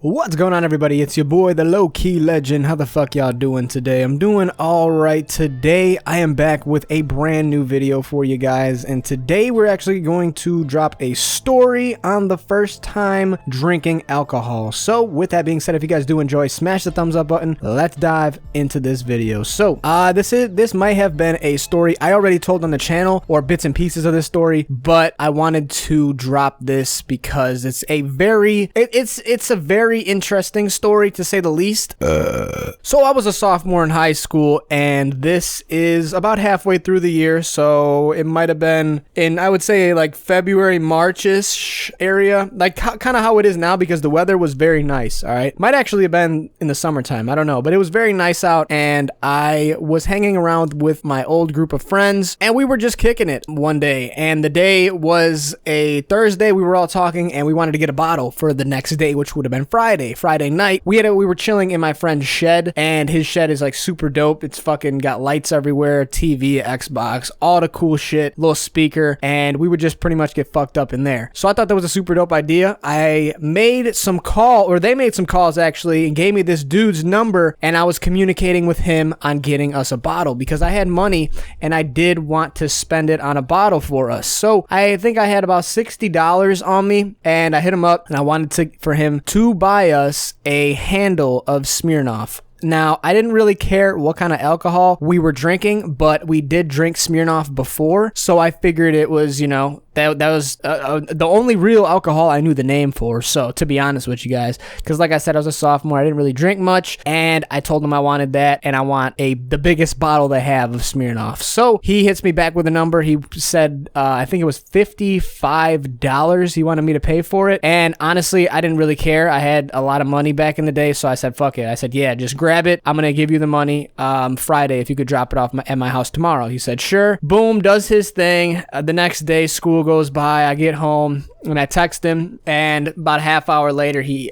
What's going on, everybody? It's your boy, the Low-Key Legend. How the fuck y'all doing today? I'm doing alright. Today, I am back with a brand new video for you guys, and today we're actually going to drop a story on the first time drinking alcohol. So, with that being said, if you guys do enjoy, smash the thumbs up button. Let's dive into this video. So, this might have been a story I already told on the channel, or bits and pieces of this story, but I wanted to drop this because it's a very interesting story, to say the least. So I was a sophomore in high school, and this is about halfway through the year, so it might have been in, I would say, like February, March-ish area, like kind of how it is now, because the weather was very nice. All right, might actually have been in the summertime, I don't know, but it was very nice out, and I was hanging around with my old group of friends, and we were just kicking it one day, and the day was a Thursday. We were all talking, and we wanted to get a bottle for the next day, which would have been Friday night. We were chilling in my friend's shed, and his shed is like super dope. It's fucking got lights everywhere, TV, Xbox, all the cool shit, little speaker, and we would just pretty much get fucked up in there. So I thought that was a super dope idea. I made some call, or they made some calls actually, and gave me this dude's number, and I was communicating with him on getting us a bottle because I had money and I did want to spend it on a bottle for us. So I think I had about $60 on me, and I hit him up and I wanted for him to buy us a handle of Smirnoff. Now, I didn't really care what kind of alcohol we were drinking, but we did drink Smirnoff before, so I figured it was, you know, that was the only real alcohol I knew the name for. So, to be honest with you guys, because like I said, I was a sophomore, I didn't really drink much, and I told him I wanted that, and I want the biggest bottle they have of Smirnoff. So, he hits me back with a number. He said, I think it was $55 he wanted me to pay for it, and honestly, I didn't really care. I had a lot of money back in the day, so I said, fuck it. I said, yeah, just grab it. I'm gonna give you the money Friday if you could drop it off at my house tomorrow. He said, sure. Boom, does his thing. The next day, school goes by. I get home and I text him, and about a half hour later, he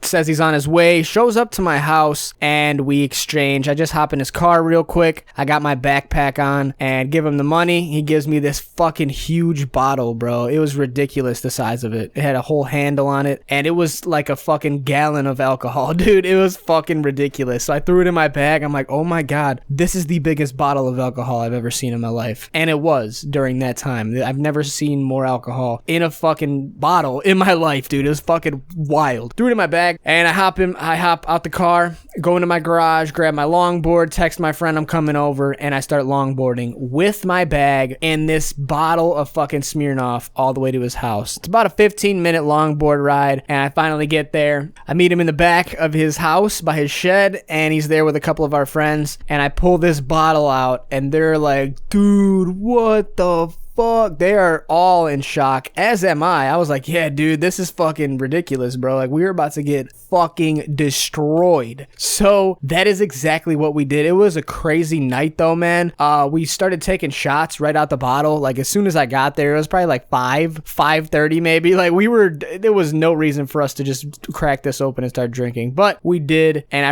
says he's on his way, shows up to my house, and we exchange. I just hop in his car real quick. I got my backpack on and give him the money. He gives me this fucking huge bottle, bro. It was ridiculous, the size of it. It had a whole handle on it, and it was like a fucking gallon of alcohol, dude. It was fucking ridiculous. So I threw it in my bag. I'm like, oh my God, this is the biggest bottle of alcohol I've ever seen in my life. And it was during that time. I've never seen more alcohol in a fucking bottle in my life, dude. It was fucking wild. Threw it in my bag, and I hop out the car, go into my garage, grab my longboard, text my friend I'm coming over, and I start longboarding with my bag and this bottle of fucking Smirnoff all the way to his house. It's about a 15-minute longboard ride, and I finally get there. I meet him in the back of his house by his shed, and he's there with a couple of our friends, and I pull this bottle out, and they're like, dude, what the fuck? They are all in shock, as am I. I was like, yeah, dude, this is fucking ridiculous, bro. Like, we were about to get fucking destroyed. So that is exactly what we did. It was a crazy night though, man. We started taking shots right out the bottle. Like, as soon as I got there, it was probably like 5:30 maybe. Like, there was no reason for us to just crack this open and start drinking, but we did. And I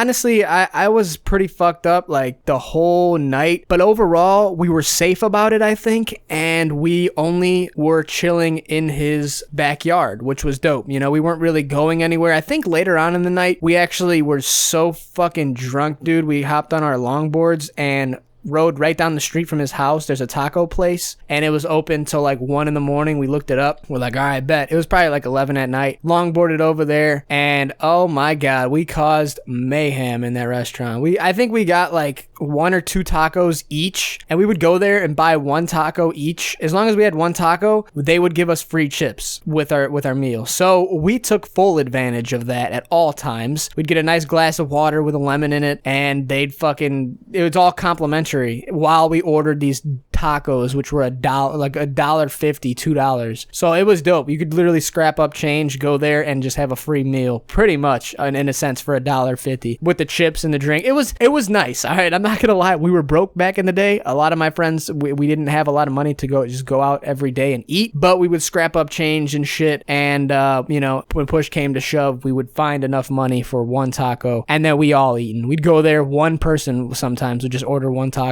honestly was pretty fucked up like the whole night, but overall we were safe about it, I think, and we only were chilling in his backyard, which was dope. You know, we weren't really going anywhere. I think later on in the night, we actually were so fucking drunk, dude. We hopped on our longboards and rode right down the street from his house. There's a taco place, and it was open till like 1 in the morning. We looked it up. We're like, all right, bet. It was probably like 11 at night. Longboarded over there, and oh my God, we caused mayhem in that restaurant. I think we got like 1 or 2 tacos each, and we would go there and buy 1 taco each. As long as we had 1 taco, they would give us free chips with our meal. So we took full advantage of that at all times. We'd get a nice glass of water with a lemon in it, and it was all complimentary while we ordered these tacos, which were $1, like $1.50, $2. So it was dope. You could literally scrap up change, go there, and just have a free meal, pretty much, in a sense, for $1.50 with the chips and the drink. It was nice. All right, I'm not gonna lie. We were broke back in the day. A lot of my friends, we didn't have a lot of money to go out every day and eat, but we would scrap up change and shit. And you know, when push came to shove, we would find enough money for 1 taco, and then we all eaten. We'd go there, one person sometimes would just order 1 taco,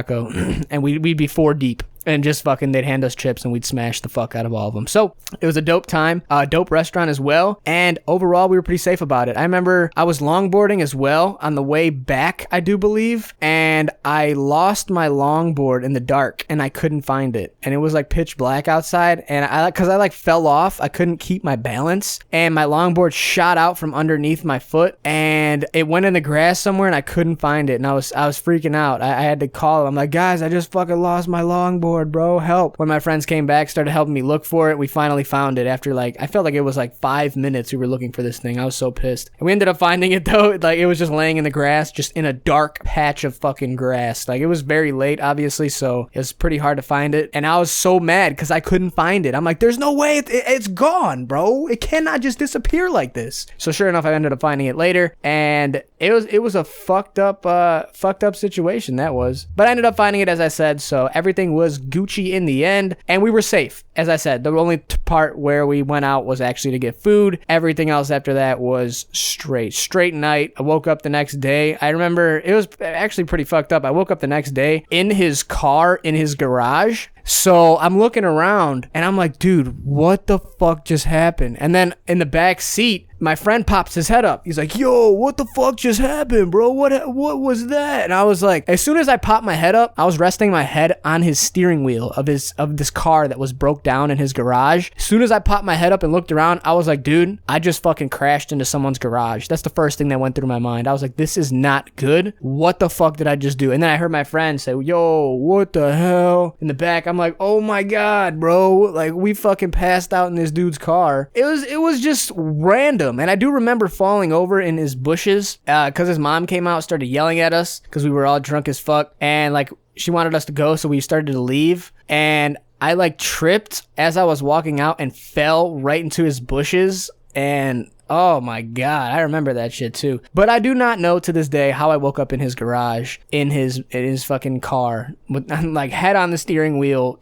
and we'd be 4 deep. and just fucking, they'd hand us chips and we'd smash the fuck out of all of them. So it was a dope time, dope restaurant as well, and overall we were pretty safe about it. I remember I was longboarding as well on the way back, I do believe, and I lost my longboard in the dark and I couldn't find it, and it was like pitch black outside, and because I like fell off, I couldn't keep my balance, and my longboard shot out from underneath my foot and it went in the grass somewhere and I couldn't find it, and I was freaking out. I had to call. I'm like, guys, I just fucking lost my longboard, bro, help. When my friends came back, started helping me look for it, we finally found it after like, I felt like it was like 5 minutes we were looking for this thing. I was so pissed. And we ended up finding it though. Like, it was just laying in the grass, just in a dark patch of fucking grass. Like, it was very late, obviously, so it was pretty hard to find it. And I was so mad because I couldn't find it. I'm like, there's no way it's gone, bro. It cannot just disappear like this. So sure enough, I ended up finding it later, and it was a fucked up situation, that was. But I ended up finding it, as I said, so everything was Gucci in the end, and we were safe. As I said, the only part where we went out was actually to get food. Everything else after that was straight night. I woke up the next day. I remember it was actually pretty fucked up. I woke up the next day in his car, in his garage. So I'm looking around and I'm like, dude, what the fuck just happened? And then in the back seat, my friend pops his head up. He's like, yo, what the fuck just happened, bro? What was that? And I was like, as soon as I popped my head up, I was resting my head on his steering wheel of this car that was broke down in his garage. As soon as I popped my head up and looked around, I was like, dude, I just fucking crashed into someone's garage. That's the first thing that went through my mind. I was like, this is not good. What the fuck did I just do? And then I heard my friend say, yo, what the hell? In the back, I'm like, oh my God, bro. Like, we fucking passed out in this dude's car. It was just random. And I do remember falling over in his bushes because his mom came out, started yelling at us because we were all drunk as fuck. And like, she wanted us to go, so we started to leave. And I like tripped as I was walking out and fell right into his bushes. And oh my God, I remember that shit too. But I do not know to this day how I woke up in his garage, in his fucking car, with like head on the steering wheel.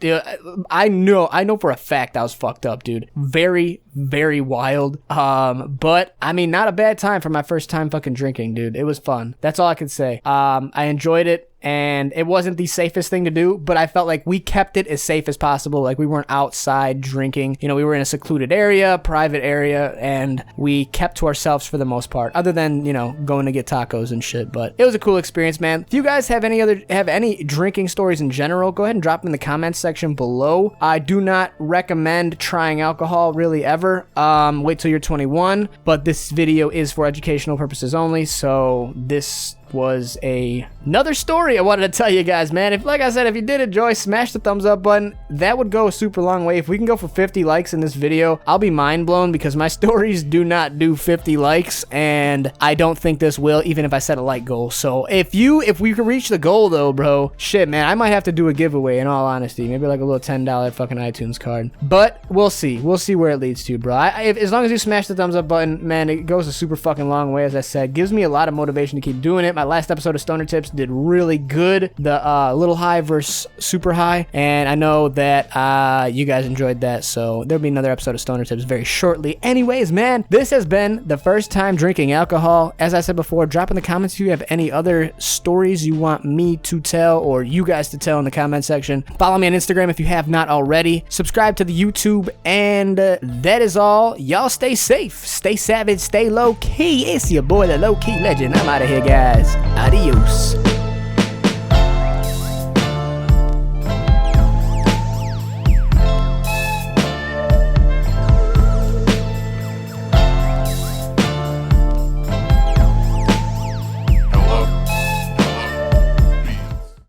I know for a fact I was fucked up, dude. Very, very wild. But I mean, not a bad time for my first time fucking drinking, dude. It was fun. That's all I can say. I enjoyed it. And it wasn't the safest thing to do, but I felt like we kept it as safe as possible. Like, we weren't outside drinking. You know, we were in a secluded area, private area, and we kept to ourselves for the most part, other than, you know, going to get tacos and shit. But it was a cool experience, man. If you guys have any drinking stories in general, go ahead and drop them in the comments section below. I do not recommend trying alcohol really ever. Wait till you're 21, but this video is for educational purposes only, so this was another story I wanted to tell you guys, man. If, like I said, if you did enjoy, smash the thumbs up button. That would go a super long way. If we can go for 50 likes in this video, I'll be mind blown, because my stories do not do 50 likes, and I don't think this will, even if I set a like goal. So if we could reach the goal though, bro, shit, man, I might have to do a giveaway, in all honesty. Maybe like a little $10 fucking iTunes card. But we'll see where it leads to, bro. As long as you smash the thumbs up button, man, it goes a super fucking long way. As I said, gives me a lot of motivation to keep doing it. My last episode of Stoner Tips did really good, the little high versus super high, and I know that you guys enjoyed that, so there'll be another episode of Stoner Tips very shortly. Anyways, man, this has been the first time drinking alcohol. As I said before, drop in the comments if you have any other stories you want me to tell, or you guys to tell, in the comment section. Follow me on Instagram if you have not already. Subscribe to the YouTube, and that is all. Y'all stay safe, stay savage, stay low key. It's your boy, the Low Key Legend. I'm out of here, guys. Adios.